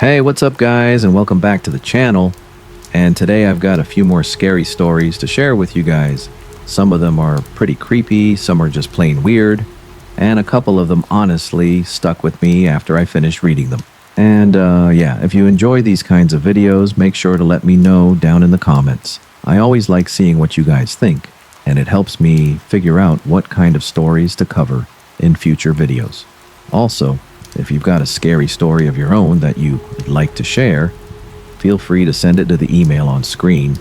Hey, what's up, guys, and welcome back to the channel. And today I've got a few more scary stories to share with you guys. Some of them are pretty creepy, some are just plain weird, and a couple of them honestly stuck with me after I finished reading them. And yeah, if you enjoy these kinds of videos, make sure to let me know down in the comments. I always like seeing what you guys think, and it helps me figure out what kind of stories to cover in future videos. Also, if you've got a scary story of your own that you would like to share, feel free to send it to the email on screen.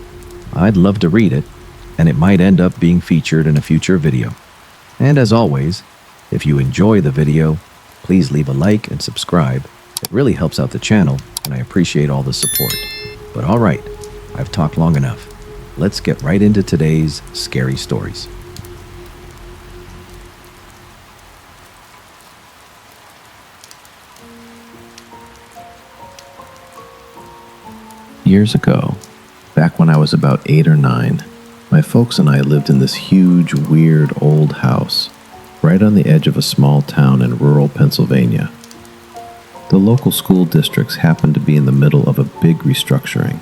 I'd love to read it, and it might end up being featured in a future video. And as always, if you enjoy the video, please leave a like and subscribe. It really helps out the channel, and I appreciate all the support. But alright, I've talked long enough. Let's get right into today's scary stories. Years ago, back when I was about 8 or 9, my folks and I lived in this huge, weird old house right on the edge of a small town in rural Pennsylvania. The local school districts happened to be in the middle of a big restructuring.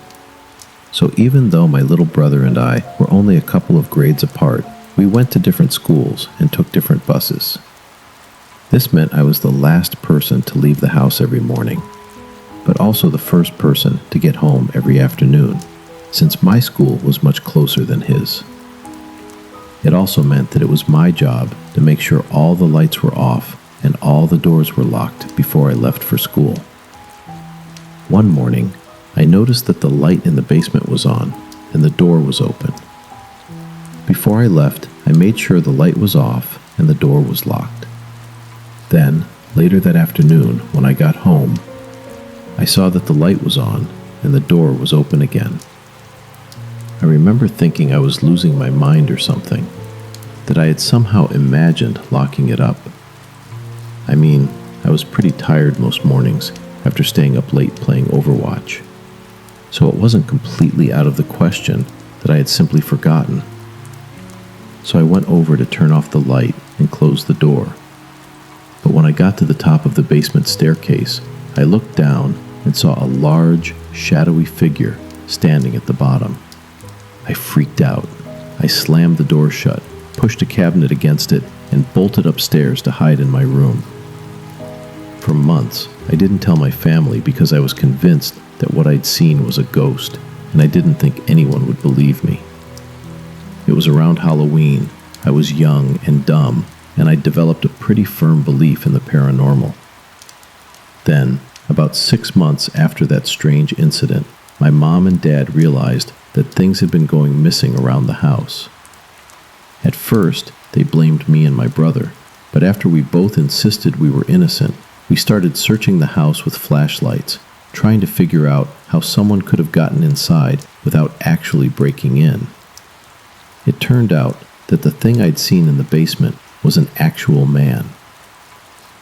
So even though my little brother and I were only a couple of grades apart, we went to different schools and took different buses. This meant I was the last person to leave the house every morning, but also the first person to get home every afternoon, since my school was much closer than his. It also meant that it was my job to make sure all the lights were off and all the doors were locked before I left for school. One morning, I noticed that the light in the basement was on and the door was open. Before I left, I made sure the light was off and the door was locked. Then, later that afternoon, when I got home, I saw that the light was on and the door was open again. I remember thinking I was losing my mind or something, that I had somehow imagined locking it up. I mean, I was pretty tired most mornings after staying up late playing Overwatch, so it wasn't completely out of the question that I had simply forgotten. So I went over to turn off the light and close the door. But when I got to the top of the basement staircase, I looked down and saw a large, shadowy figure standing at the bottom. I freaked out. I slammed the door shut, pushed a cabinet against it, and bolted upstairs to hide in my room. For months, I didn't tell my family because I was convinced that what I'd seen was a ghost, and I didn't think anyone would believe me. It was around Halloween. I was young and dumb, and I'd developed a pretty firm belief in the paranormal. Then, about 6 months after that strange incident, my mom and dad realized that things had been going missing around the house. At first, they blamed me and my brother, but after we both insisted we were innocent, we started searching the house with flashlights, trying to figure out how someone could have gotten inside without actually breaking in. It turned out that the thing I'd seen in the basement was an actual man.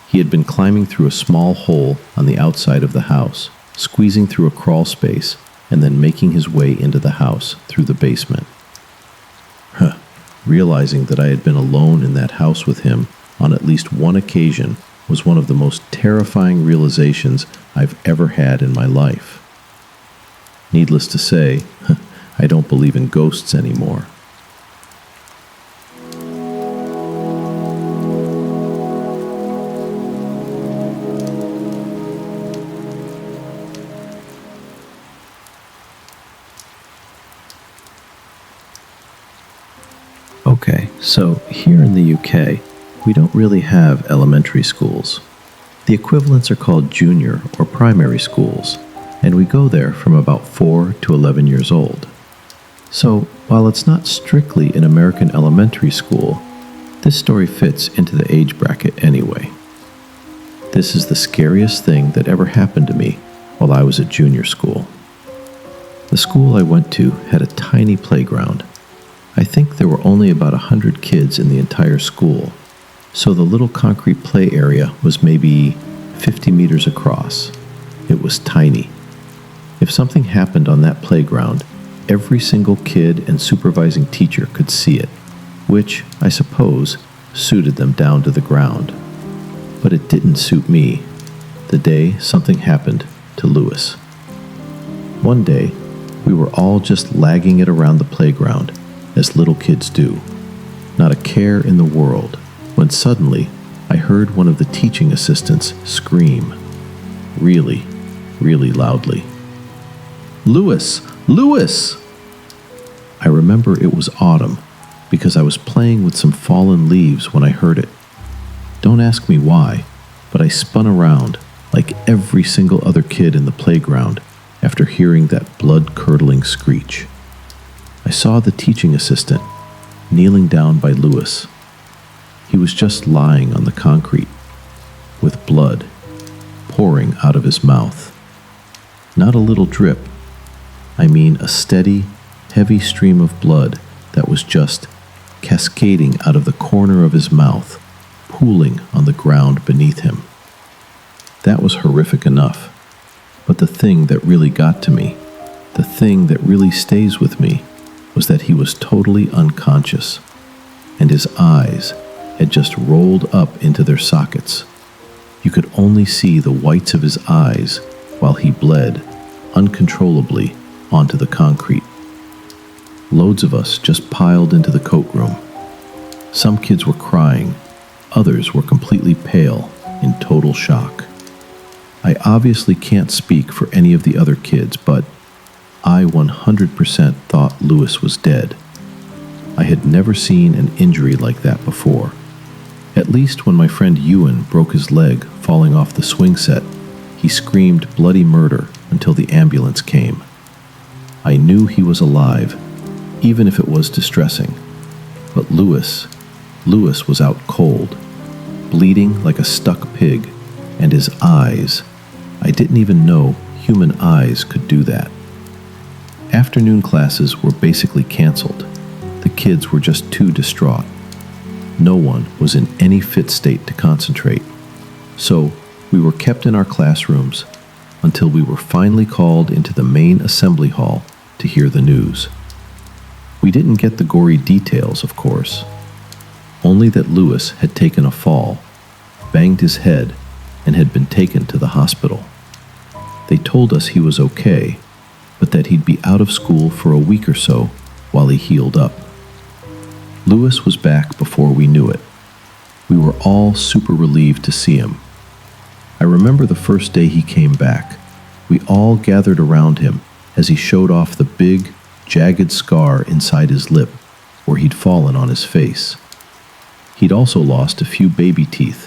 He had been climbing through a small hole on the outside of the house, squeezing through a crawl space, and then making his way into the house through the basement. Realizing that I had been alone in that house with him on at least one occasion was one of the most terrifying realizations I've ever had in my life. Needless to say, I don't believe in ghosts anymore. Okay, so here in the UK, we don't really have elementary schools. The equivalents are called junior or primary schools, and we go there from about 4 to 11 years old. So, while it's not strictly an American elementary school, this story fits into the age bracket anyway. This is the scariest thing that ever happened to me while I was at junior school. The school I went to had a tiny playground. I think there were only about 100 kids in the entire school, so the little concrete play area was maybe 50 meters across. It was tiny. If something happened on that playground, every single kid and supervising teacher could see it, which, I suppose, suited them down to the ground. But it didn't suit me. The day something happened to to Lewis. One day, we were all just lagging it around the playground, as little kids do, not a care in the world, when suddenly I heard one of the teaching assistants scream, really, really loudly, "Lewis! Lewis!" I remember it was autumn, because I was playing with some fallen leaves when I heard it. Don't ask me why, but I spun around like every single other kid in the playground after hearing that blood-curdling screech. I saw the teaching assistant kneeling down by Lewis. He was just lying on the concrete, with blood pouring out of his mouth. Not a little drip. I mean a steady, heavy stream of blood that was just cascading out of the corner of his mouth, pooling on the ground beneath him. That was horrific enough, but the thing that really got to me, the thing that really stays with me, was that he was totally unconscious, and his eyes had just rolled up into their sockets. You could only see the whites of his eyes while he bled uncontrollably onto the concrete. Loads of us just piled into the coat room. Some kids were crying, others were completely pale, in total shock. I obviously can't speak for any of the other kids, but I 100% thought Lewis was dead. I had never seen an injury like that before. At least when my friend Ewan broke his leg falling off the swing set, he screamed bloody murder until the ambulance came. I knew he was alive, even if it was distressing. But Lewis was out cold, bleeding like a stuck pig, and his eyes, I didn't even know human eyes could do that. Afternoon classes were basically canceled. The kids were just too distraught. No one was in any fit state to concentrate. So we were kept in our classrooms until we were finally called into the main assembly hall to hear the news. We didn't get the gory details, of course. Only that Lewis had taken a fall, banged his head, and had been taken to the hospital. They told us he was okay, but that he'd be out of school for a week or so while he healed up. Lewis was back before we knew it. We were all super relieved to see him. I remember the first day he came back. We all gathered around him as he showed off the big, jagged scar inside his lip where he'd fallen on his face. He'd also lost a few baby teeth,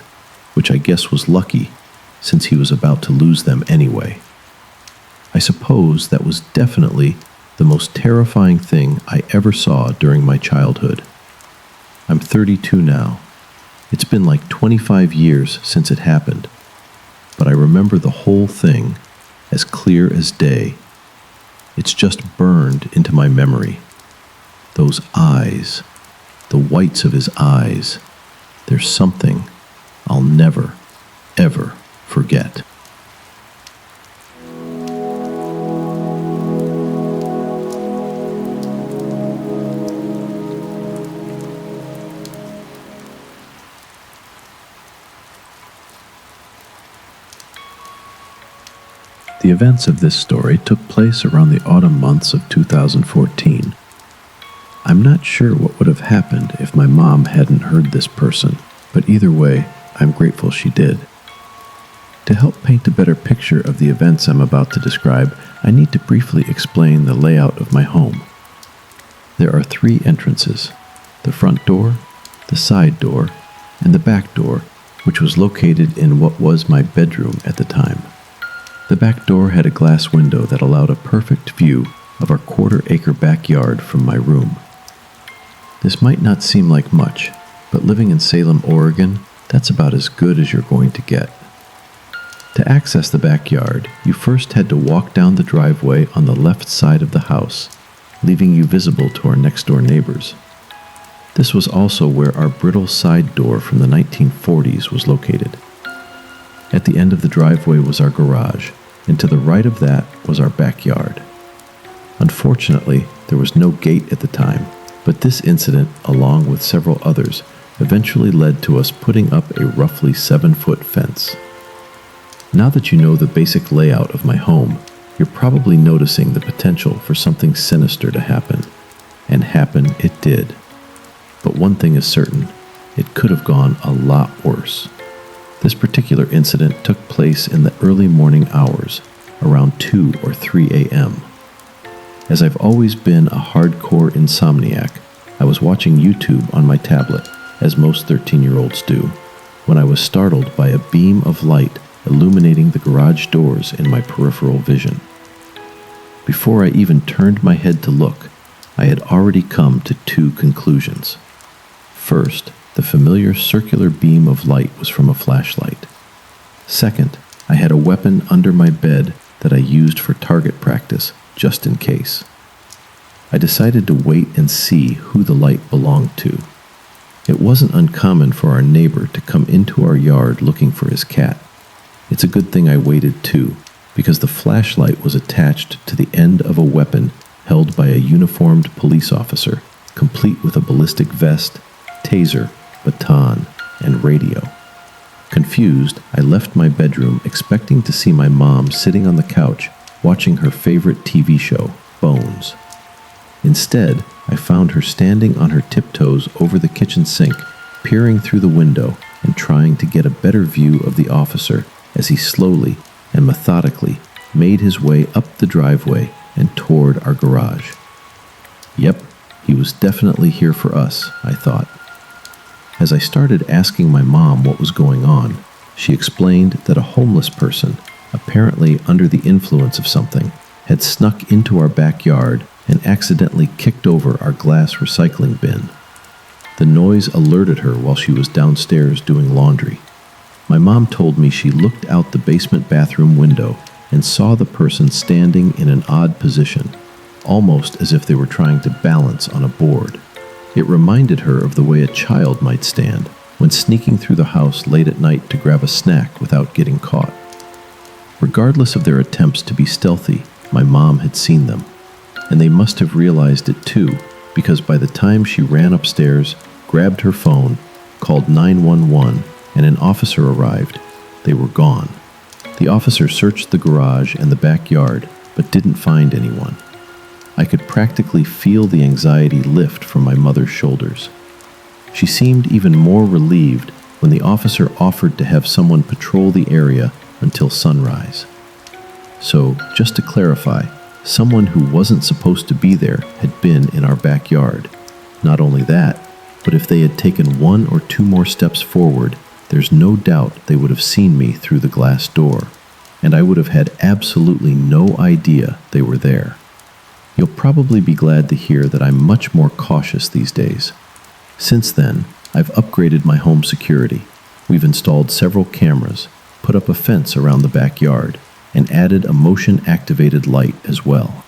which I guess was lucky since he was about to lose them anyway. I suppose that was definitely the most terrifying thing I ever saw during my childhood. I'm 32 now. It's been like 25 years since it happened, but I remember the whole thing as clear as day. It's just burned into my memory. Those eyes, the whites of his eyes, there's something I'll never, ever forget. The events of this story took place around the autumn months of 2014. I'm not sure what would have happened if my mom hadn't heard this person, but either way, I'm grateful she did. To help paint a better picture of the events I'm about to describe, I need to briefly explain the layout of my home. There are 3 entrances: the front door, the side door, and the back door, which was located in what was my bedroom at the time. The back door had a glass window that allowed a perfect view of our quarter-acre backyard from my room. This might not seem like much, but living in Salem, Oregon, that's about as good as you're going to get. To access the backyard, you first had to walk down the driveway on the left side of the house, leaving you visible to our next-door neighbors. This was also where our brittle side door from the 1940s was located. At the end of the driveway was our garage, and to the right of that was our backyard. Unfortunately, there was no gate at the time, but this incident, along with several others, eventually led to us putting up a roughly 7-foot fence. Now that you know the basic layout of my home, you're probably noticing the potential for something sinister to happen. And happen it did. But one thing is certain, it could have gone a lot worse. This particular incident took place in the early morning hours, around 2 or 3 a.m. As I've always been a hardcore insomniac, I was watching YouTube on my tablet, as most 13-year-olds do, when I was startled by a beam of light illuminating the garage doors in my peripheral vision. Before I even turned my head to look, I had already come to 2 conclusions. First, the familiar circular beam of light was from a flashlight. Second, I had a weapon under my bed that I used for target practice, just in case. I decided to wait and see who the light belonged to. It wasn't uncommon for our neighbor to come into our yard looking for his cat. It's a good thing I waited too, because the flashlight was attached to the end of a weapon held by a uniformed police officer, complete with a ballistic vest, taser, baton, and radio. Confused, I left my bedroom expecting to see my mom sitting on the couch watching her favorite TV show, Bones. Instead, I found her standing on her tiptoes over the kitchen sink, peering through the window and trying to get a better view of the officer as he slowly and methodically made his way up the driveway and toward our garage. Yep, he was definitely here for us, I thought. As I started asking my mom what was going on, she explained that a homeless person, apparently under the influence of something, had snuck into our backyard and accidentally kicked over our glass recycling bin. The noise alerted her while she was downstairs doing laundry. My mom told me she looked out the basement bathroom window and saw the person standing in an odd position, almost as if they were trying to balance on a board. It reminded her of the way a child might stand when sneaking through the house late at night to grab a snack without getting caught. Regardless of their attempts to be stealthy, my mom had seen them, and they must have realized it too, because by the time she ran upstairs, grabbed her phone, called 911, and an officer arrived, they were gone. The officer searched the garage and the backyard, but didn't find anyone. I could practically feel the anxiety lift from my mother's shoulders. She seemed even more relieved when the officer offered to have someone patrol the area until sunrise. So, just to clarify, someone who wasn't supposed to be there had been in our backyard. Not only that, but if they had taken 1 or 2 more steps forward, there's no doubt they would have seen me through the glass door, and I would have had absolutely no idea they were there. You'll probably be glad to hear that I'm much more cautious these days. Since then, I've upgraded my home security. We've installed several cameras, put up a fence around the backyard, and added a motion-activated light as well.